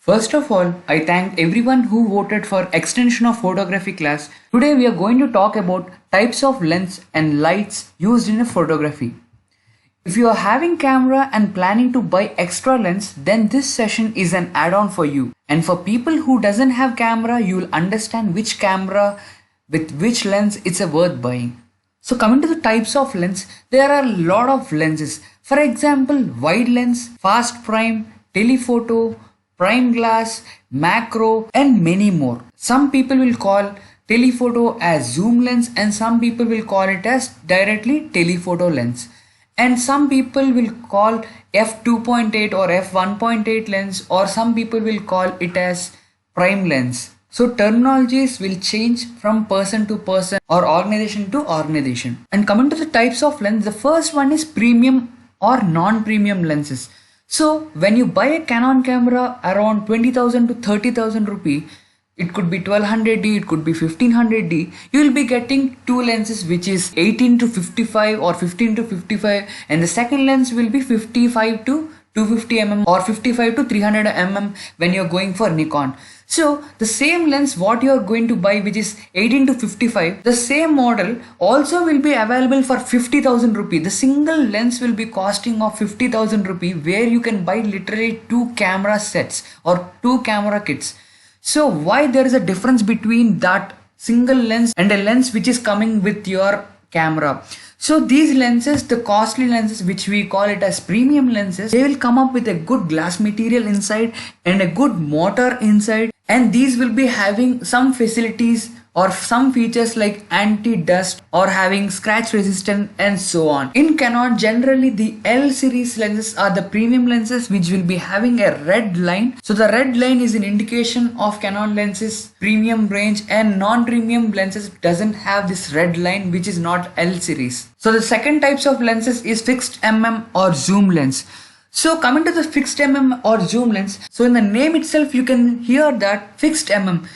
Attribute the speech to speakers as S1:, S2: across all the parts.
S1: First of all, I thank everyone who voted for extension of photography class. Today we are going to talk about types of lens and lights used in a photography. If you are having camera and planning to buy extra lens, then this session is an add-on for you. And for people who doesn't have camera, you will understand which camera with which lens it's worth buying. So coming to the types of lens, there are a lot of lenses. For example, wide lens, fast prime, telephoto, prime glass, macro and many more. Some people will call telephoto as zoom lens and some people will call it as directly telephoto lens. And some people will call f2.8 or f1.8 lens, or some people will call it as prime lens. So terminologies will change from person to person or organization to organization. And coming to the types of lens, the first one is premium or non-premium lenses. So when you buy a Canon camera around 20,000 to 30,000 rupee, it could be 1200D, it could be 1500D, you will be getting two lenses which is 18 to 55 or 15 to 55, and the second lens will be 55 to 250mm or 55 to 300mm when you are going for Nikon. So the same lens what you are going to buy, which is 18 to 55, the same model also will be available for 50,000 rupee. The single lens will be costing of 50,000 rupee, where you can buy literally two camera sets or two camera kits. So why there is a difference between that single lens and a lens which is coming with your camera? So these lenses, the costly lenses which we call it as premium lenses, they will come up with a good glass material inside and a good motor inside, and these will be having some facilities or some features like anti-dust or having scratch resistant and so on. In Canon, generally the L series lenses are the premium lenses which will be having a red line. So the red line is an indication of Canon lenses premium range, and non-premium lenses doesn't have this red line, which is not L series. So the second types of lenses is fixed mm or zoom lens. So coming to the fixed mm or zoom lens, so in the name itself you can hear that fixed mm.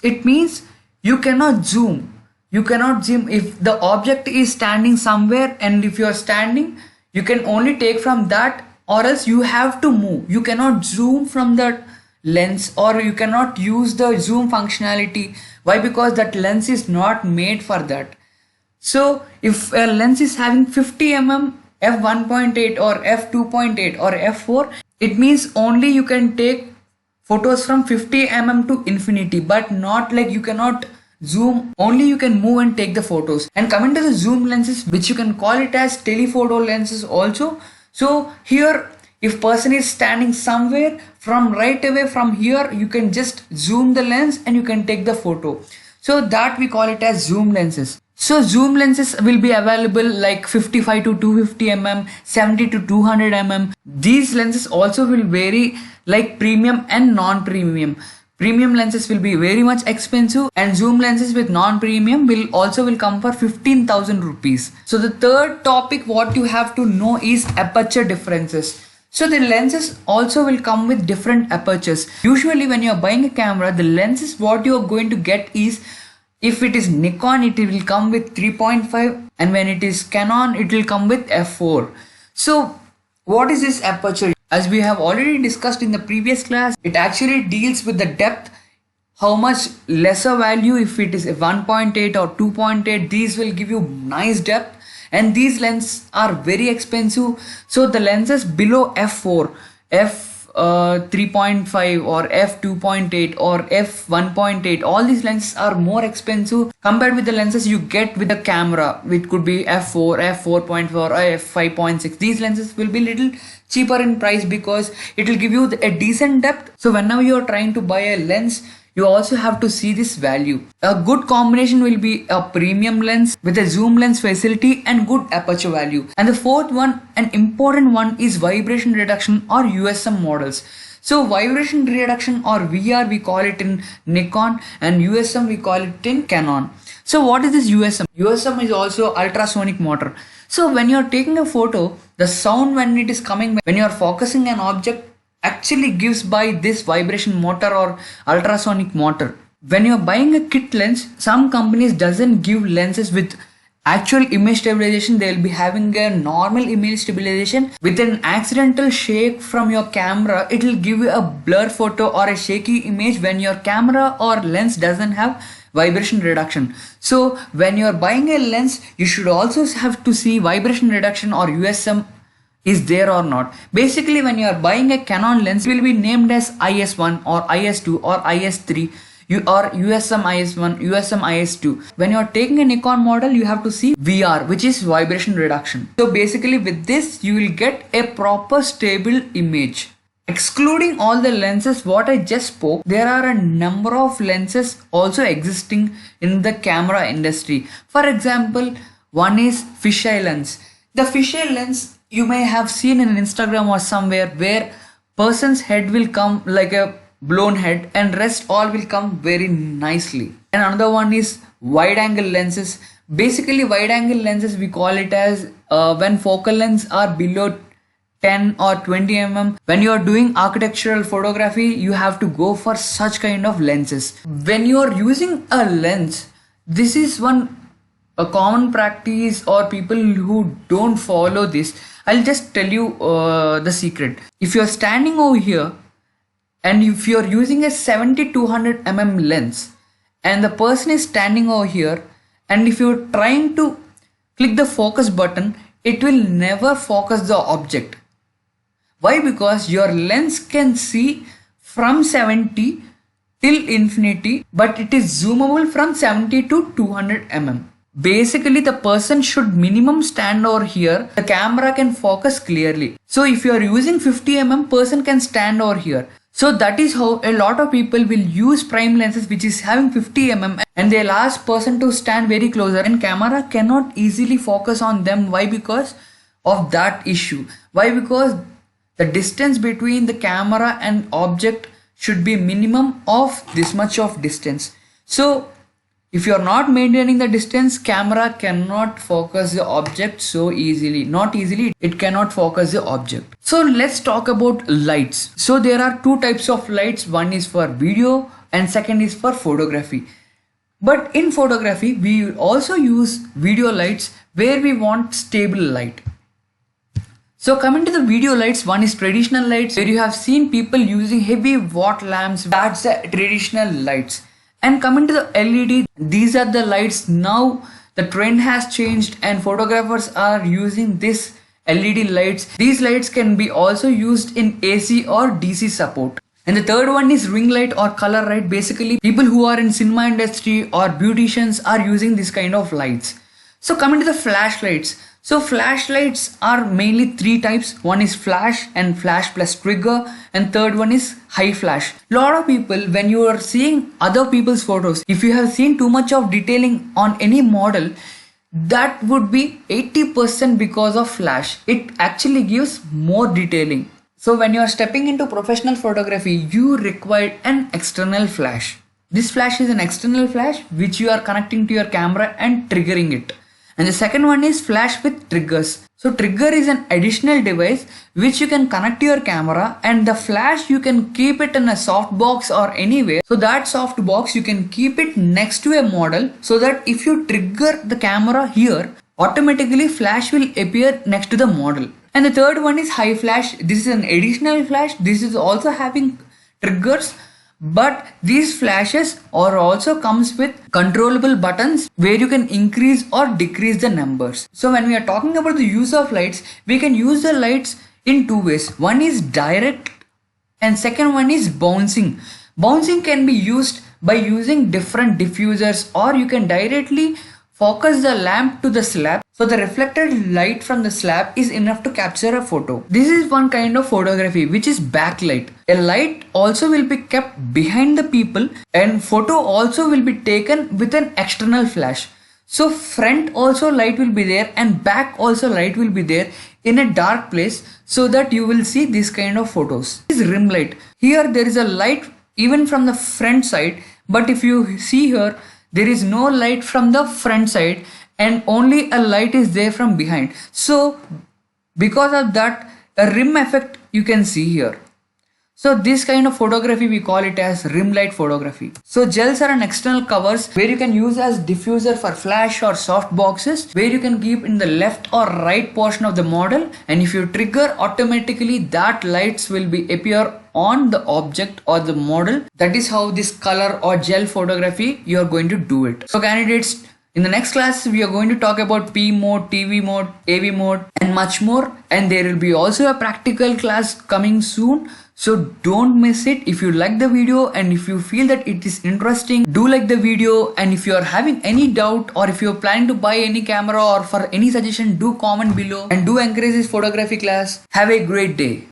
S1: It means you cannot zoom. You cannot zoom if the object is standing somewhere, and if you are standing, you can only take from that, or else you have to move. You cannot zoom from that lens, or you cannot use the zoom functionality. Why? Because that lens is not made for that. So if a lens is having 50mm f1.8 or f2.8 or f4, it means only you can take photos from 50mm to infinity, but not like you cannot zoom, only you can move and take the photos. And coming to the zoom lenses, which you can call it as telephoto lenses also. So here, if person is standing somewhere, from right away from here, you can just zoom the lens and you can take the photo. So that we call it as zoom lenses. So zoom lenses will be available like 55 to 250mm, 70 to 200mm. These lenses also will vary like premium and non-premium. Premium lenses will be very much expensive, and zoom lenses with non-premium will come for 15,000 rupees. So the third topic what you have to know is aperture differences. So the lenses also will come with different apertures. Usually when you are buying a camera, the lenses what you are going to get is, if it is Nikon, it will come with 3.5, and when it is Canon, it will come with f4. So what is this aperture? As we have already discussed in the previous class, it actually deals with the depth, how much lesser value. If it is a 1.8 or 2.8, these will give you nice depth, and these lenses are very expensive. So the lenses below f4, f3.5 or f2.8 or f1.8, all these lenses are more expensive compared with the lenses you get with the camera, which could be f4, f4.4 or f5.6. These lenses will be little cheaper in price because it will give you a decent depth. So whenever you are trying to buy a lens, you also have to see this value. A good combination will be a premium lens with a zoom lens facility and good aperture value. And the fourth one, an important one, is vibration reduction or USM models. So vibration reduction or VR we call it in Nikon, and USM we call it in Canon. So what is this USM? USM is also ultrasonic motor. So when you are taking a photo, the sound when it is coming, when you are focusing an object, actually gives by this vibration motor or ultrasonic motor. When you are buying a kit lens, some companies doesn't give lenses with actual image stabilization, they will be having a normal image stabilization. With an accidental shake from your camera, it will give you a blur photo or a shaky image when your camera or lens doesn't have vibration reduction. So when you're buying a lens, you should also have to see vibration reduction or USM is there or not. Basically, when you are buying a Canon lens, it will be named as IS1 or IS2 or IS3 or USM IS1, USM IS2. When you are taking a Nikon model, you have to see VR, which is vibration reduction. So basically with this, you will get a proper stable image. Excluding all the lenses what I just spoke, there are a number of lenses also existing in the camera industry. For example, one is fisheye lens. The fisheye lens you may have seen in Instagram or somewhere, where person's head will come like a blown head and rest all will come very nicely. And another one is wide angle lenses. Basically wide angle lenses, we call it as when focal lengths are below 10 or 20 mm. When you are doing architectural photography, you have to go for such kind of lenses. When you are using a lens, this is a common practice, or people who don't follow this. I'll just tell you the secret. If you're standing over here and if you're using a 70-200 mm lens and the person is standing over here, and if you're trying to click the focus button, it will never focus the object. Why? Because your lens can see from 70 till infinity, but it is zoomable from 70 to 200 mm. Basically, the person should minimum stand over here. The camera can focus clearly. So if you are using 50 mm, person can stand over here. So that is how a lot of people will use prime lenses which is having 50 mm, and they'll ask person to stand very closer, and camera cannot easily focus on them. Why? Because of that issue. Why? Because the distance between the camera and object should be minimum of this much of distance. So if you are not maintaining the distance, camera cannot focus the object so easily. Not easily, it cannot focus the object. So let's talk about lights. So there are two types of lights. One is for video and second is for photography. But in photography, we also use video lights where we want stable light. So coming to the video lights, one is traditional lights, where you have seen people using heavy watt lamps. That's the traditional lights. And coming to the LED, these are the lights. Now the trend has changed and photographers are using this LED lights. These lights can be also used in AC or DC support. And the third one is ring light or color light. Basically, people who are in cinema industry or beauticians are using this kind of lights. So coming to the flashlights. So flashlights are mainly three types. One is flash and flash plus trigger, and third one is high flash. Lot of people, when you are seeing other people's photos, if you have seen too much of detailing on any model, that would be 80% because of flash. It actually gives more detailing. So when you are stepping into professional photography, you require an external flash. This flash is an external flash which you are connecting to your camera and triggering it. And the second one is flash with triggers. So trigger is an additional device which you can connect to your camera, and the flash you can keep it in a soft box or anywhere. So that soft box you can keep it next to a model, so that if you trigger the camera here, automatically flash will appear next to the model. And the third one is high flash. This is an additional flash. This is also having triggers, but these flashes are also comes with controllable buttons where you can increase or decrease the numbers. So when we are talking about the use of lights, we can use the lights in two ways. One is direct and second one is bouncing. Bouncing can be used by using different diffusers, or you can directly focus the lamp to the slab, so the reflected light from the slab is enough to capture a photo. This is one kind of photography which is backlight. A light also will be kept behind the people, and photo also will be taken with an external flash. So front also light will be there and back also light will be there in a dark place, so that you will see this kind of photos. This is rim light. Here there is a light even from the front side, but if you see here, there is no light from the front side and only a light is there from behind. So because of that, a rim effect you can see here. So this kind of photography we call it as rim light photography. So gels are an external covers where you can use as diffuser for flash or soft boxes, where you can keep in the left or right portion of the model, and if you trigger, automatically that lights will be appear on the object or the model. That is how this color or gel photography you are going to do it. So candidates, in the next class, we are going to talk about P mode, TV mode, AV mode and much more. And there will be also a practical class coming soon. So don't miss it. If you like the video and if you feel that it is interesting, do like the video. And if you are having any doubt or if you are planning to buy any camera or for any suggestion, do comment below and do encourage this photography class. Have a great day.